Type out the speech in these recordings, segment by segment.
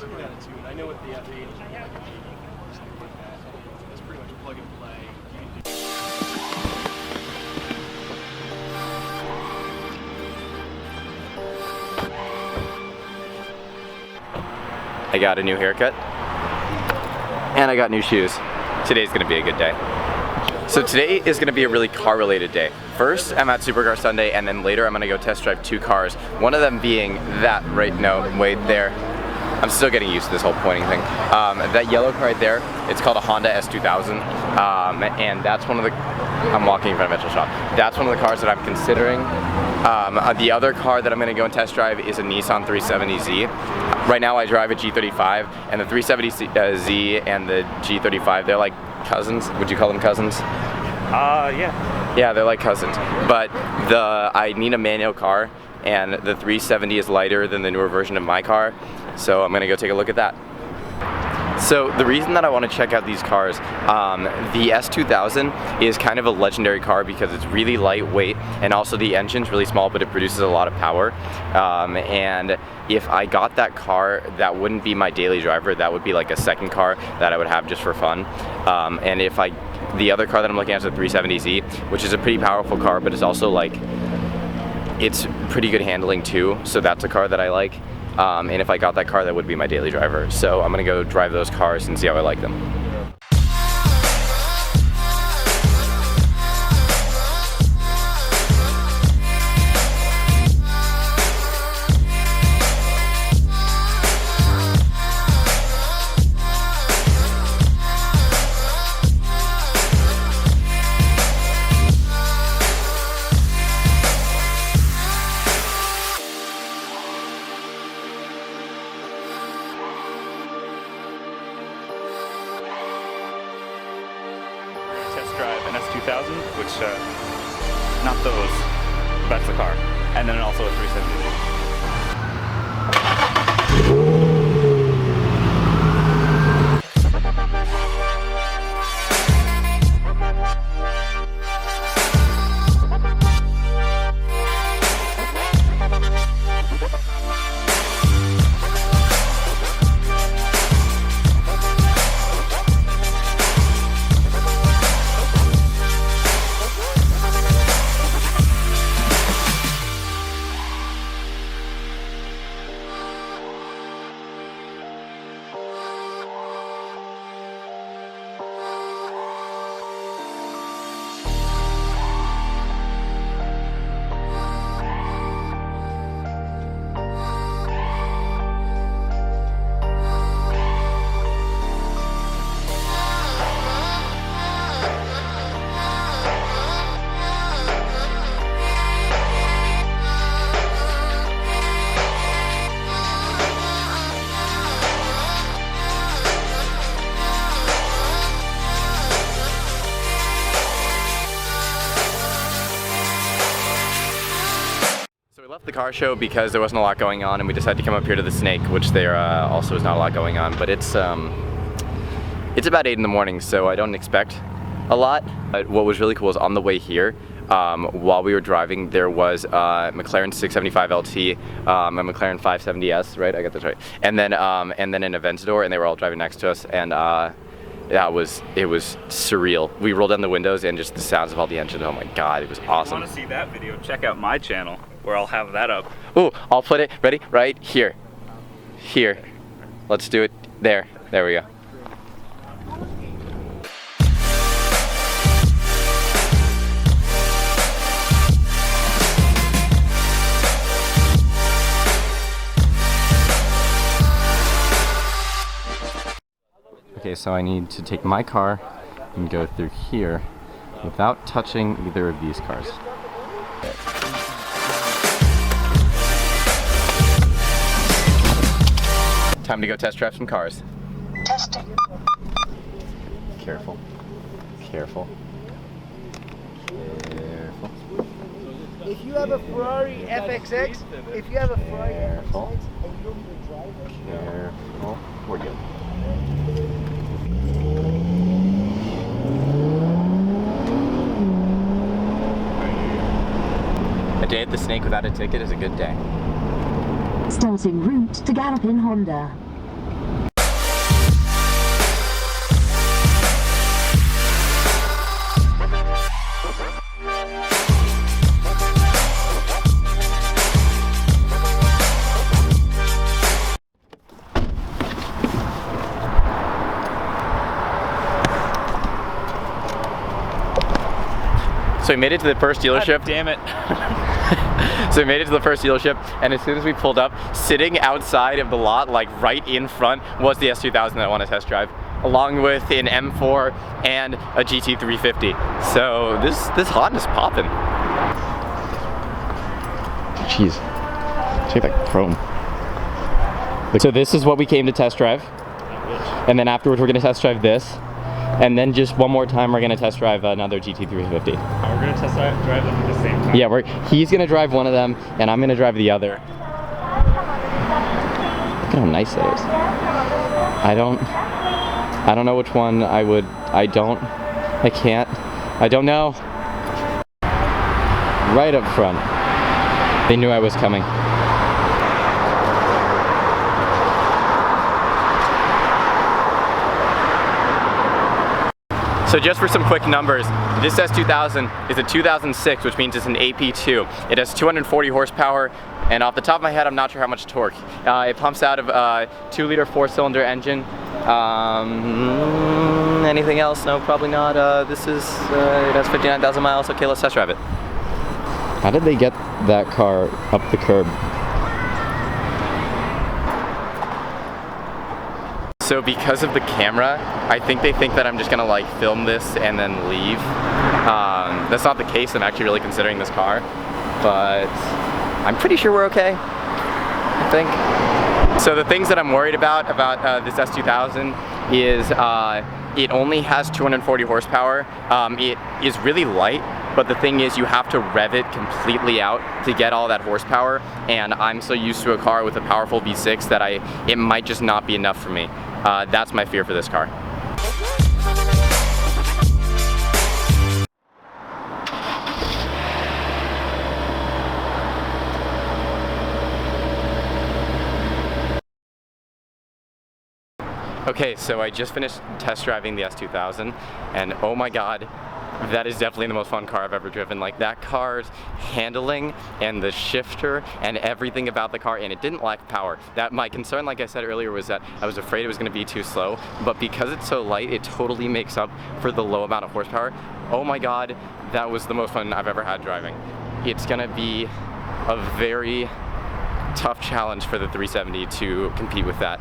just put out a tune. I know what the F8 is like a G or something like that. It's pretty much plug and play. I got a new haircut and I got new shoes. Today's gonna be a good day. So today is gonna be a really car related day. First, I'm at Supercar Sunday, and then later I'm gonna go test drive 2 cars. One of them being that right there. I'm still getting used to this whole pointing thing. That yellow car right there, it's called a Honda S2000. And that's one of the, I'm walking in front of a metal shop. That's one of the cars that I'm considering. The other car that I'm gonna go and test drive is a Nissan 370Z. Right now I drive a G35, and the 370Z and the G35, they're like cousins. Would you call them cousins? Yeah. Yeah, they're like cousins. But I need a manual car, and the 370 is lighter than the newer version of my car, so I'm gonna go take a look at that. So the reason that I want to check out these cars, the S2000 is kind of a legendary car because it's really lightweight, and also the engine's really small, but it produces a lot of power. And if I got that car, that wouldn't be my daily driver. That would be like a second car that I would have just for fun. And the other car that I'm looking at is the 370Z, which is a pretty powerful car, but it's also like, it's pretty good handling too. So that's a car that I like. And if I got that car, that would be my daily driver. So I'm gonna go drive those cars and see how I like them. Test drive an S2000, which, not those, that's the car. And then also a 370. The car show because there wasn't a lot going on, and we decided to come up here to the Snake, which there also is not a lot going on, but it's about 8 in the morning, so I don't expect a lot. But what was really cool is on the way here, while we were driving, there was a McLaren 675 LT, a McLaren 570S, right? I got this right. And then an Aventador, and they were all driving next to us, and it was surreal. We rolled down the windows, and just the sounds of all the engines, oh my god, it was awesome. If you want to see that video, check out my channel, where I'll have that up. Ooh, I'll put it, ready? Right here. Here. Let's do it there. There we go. Okay, so I need to take my car and go through here without touching either of these cars. Time to go test drive some cars. Testing. Careful. Careful. Careful. If you have a Ferrari FXX, if you have a Ferrari Careful. FXX and you don't even drive it, Careful. We're good. A day at the Snake without a ticket is a good day. Starting route to Gallopin Honda. So we made it to the first dealership. God damn it. So we made it to the first dealership, and as soon as we pulled up, sitting outside of the lot, like right in front, was the S2000 that I want to test drive, along with an M4 and a GT350. So this Honda's popping. Jeez, check that chrome. So this is what we came to test drive, and then afterwards we're gonna test drive this, and then just one more time we're gonna test drive another GT350. We're gonna test drive them at the same time. Yeah, he's gonna drive one of them, and I'm gonna drive the other. Look at how nice that is. I don't know which one I would. I can't. I don't know. Right up front. They knew I was coming. So just for some quick numbers, this S2000 is a 2006, which means it's an AP2. It has 240 horsepower, and off the top of my head, I'm not sure how much torque. It pumps out of a 2-liter 4-cylinder engine. Anything else? No, probably not. It has 59,000 miles. Okay, let's test drive it. How did they get that car up the curb? So because of the camera, I think they think that I'm just gonna like film this and then leave. That's not the case. I'm actually really considering this car, but I'm pretty sure we're okay, I think. So the things that I'm worried about this S2000 is it only has 240 horsepower. It is really light, but the thing is you have to rev it completely out to get all that horsepower, and I'm so used to a car with a powerful V6 that it might just not be enough for me. That's my fear for this car. Okay, so I just finished test driving the S2000, and oh my god, that is definitely the most fun car I've ever driven. Like, that car's handling and the shifter and everything about the car, and it didn't lack power. My concern, like I said earlier, was that I was afraid it was going to be too slow, but because it's so light, it totally makes up for the low amount of horsepower. Oh my god, that was the most fun I've ever had driving. It's going to be a very tough challenge for the 370 to compete with that.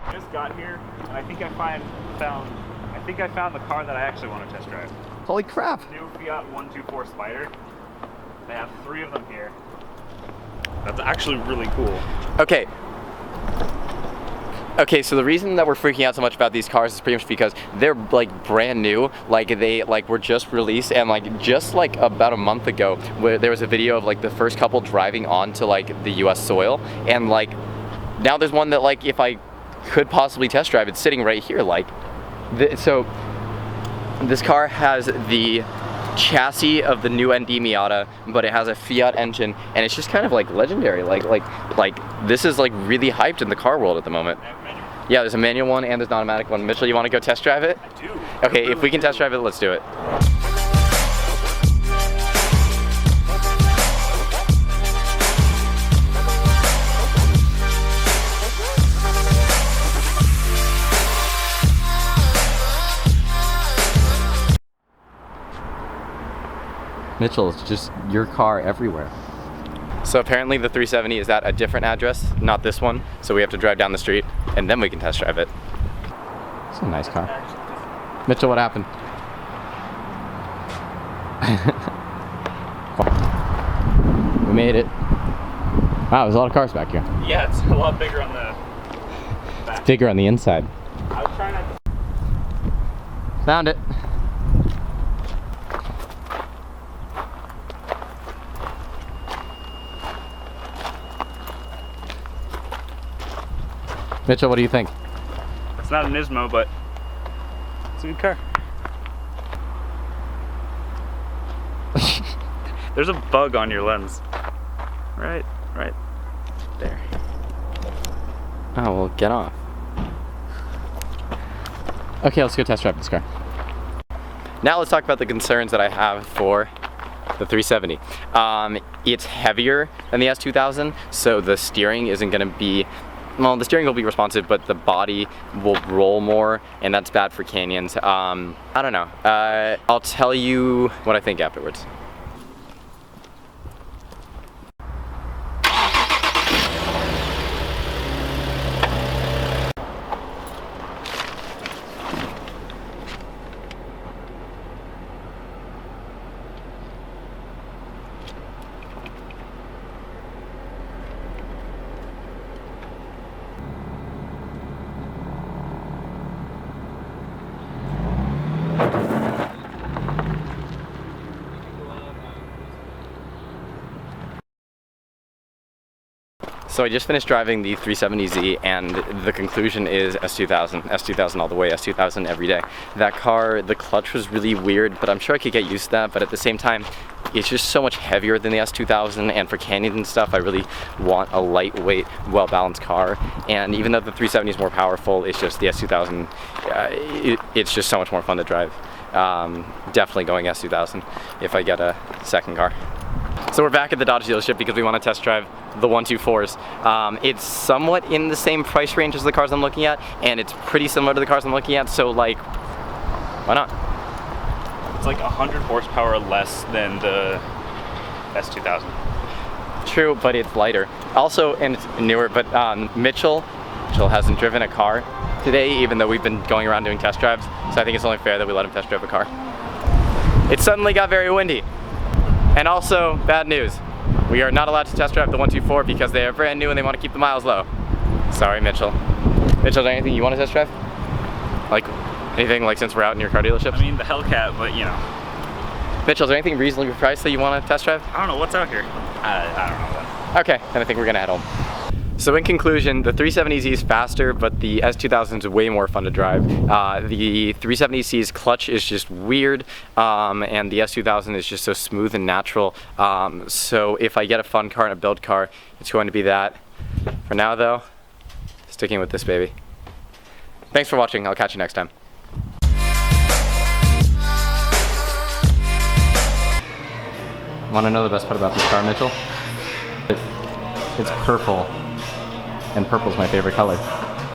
I just got here, and I think I found the car that I actually want to test drive. Holy crap! New Fiat 124 Spider. They have 3 of them here. That's actually really cool. Okay. Okay, so the reason that we're freaking out so much about these cars is pretty much because they're like brand new. Like they were just released, and just about a month ago, where there was a video of like the first couple driving onto like the US soil, and like now there's one that like if I could possibly test drive, it's sitting right here. So this car has the chassis of the new ND Miata, but it has a Fiat engine, and it's just kind of like legendary. Like this is like really hyped in the car world at the moment. Yeah, there's a manual one and there's an automatic one. Mitchell, you want to go test drive it? I do. Okay, if we can test drive it, let's do it. Mitchell, it's just your car everywhere. So apparently the 370 is at a different address, not this one. So we have to drive down the street and then we can test drive it. It's a nice car. Mitchell, what happened? We made it. Wow, there's a lot of cars back here. Yeah, it's a lot bigger on the back. It's bigger on the inside. I was trying not to... Found it. Mitchell, what do you think? It's not an Nismo, but it's a good car. There's a bug on your lens. Right there. Oh, well, get off. Okay, let's go test drive this car. Now let's talk about the concerns that I have for the 370. It's heavier than the S2000, so the steering isn't going to be well, the steering will be responsive, but the body will roll more, and that's bad for canyons. I don't know. I'll tell you what I think afterwards. So I just finished driving the 370Z, and the conclusion is S2000, S2000 all the way, S2000 every day. That car, the clutch was really weird, but I'm sure I could get used to that, but at the same time, it's just so much heavier than the S2000, and for canyons and stuff, I really want a lightweight, well-balanced car. And even though the 370 is more powerful, it's just the S2000, it's just so much more fun to drive. Definitely going S2000 if I get a second car. So we're back at the Dodge dealership because we want to test drive the 124s. It's somewhat in the same price range as the cars I'm looking at, and it's pretty similar to the cars I'm looking at, so like, why not? It's like 100 horsepower less than the S2000. True, but it's lighter. Also, and it's newer, but Mitchell hasn't driven a car today, even though we've been going around doing test drives, so I think it's only fair that we let him test drive a car. It suddenly got very windy. And also, bad news, we are not allowed to test drive the 124 because they are brand new and they want to keep the miles low. Sorry, Mitchell. Mitchell, is there anything you want to test drive? Like, anything, like, since we're out in your car dealership? I mean, the Hellcat, but you know. Mitchell, is there anything reasonably priced that you want to test drive? I don't know, what's out here? I don't know then. Okay, then I think we're gonna head home. So in conclusion, the 370Z is faster, but the S2000 is way more fun to drive. The 370C's clutch is just weird, and the S2000 is just so smooth and natural. So if I get a fun car and a build car, it's going to be that. For now though, sticking with this baby. Thanks for watching, I'll catch you next time. Want to know the best part about this car, Mitchell? It's purple. And purple's my favorite color.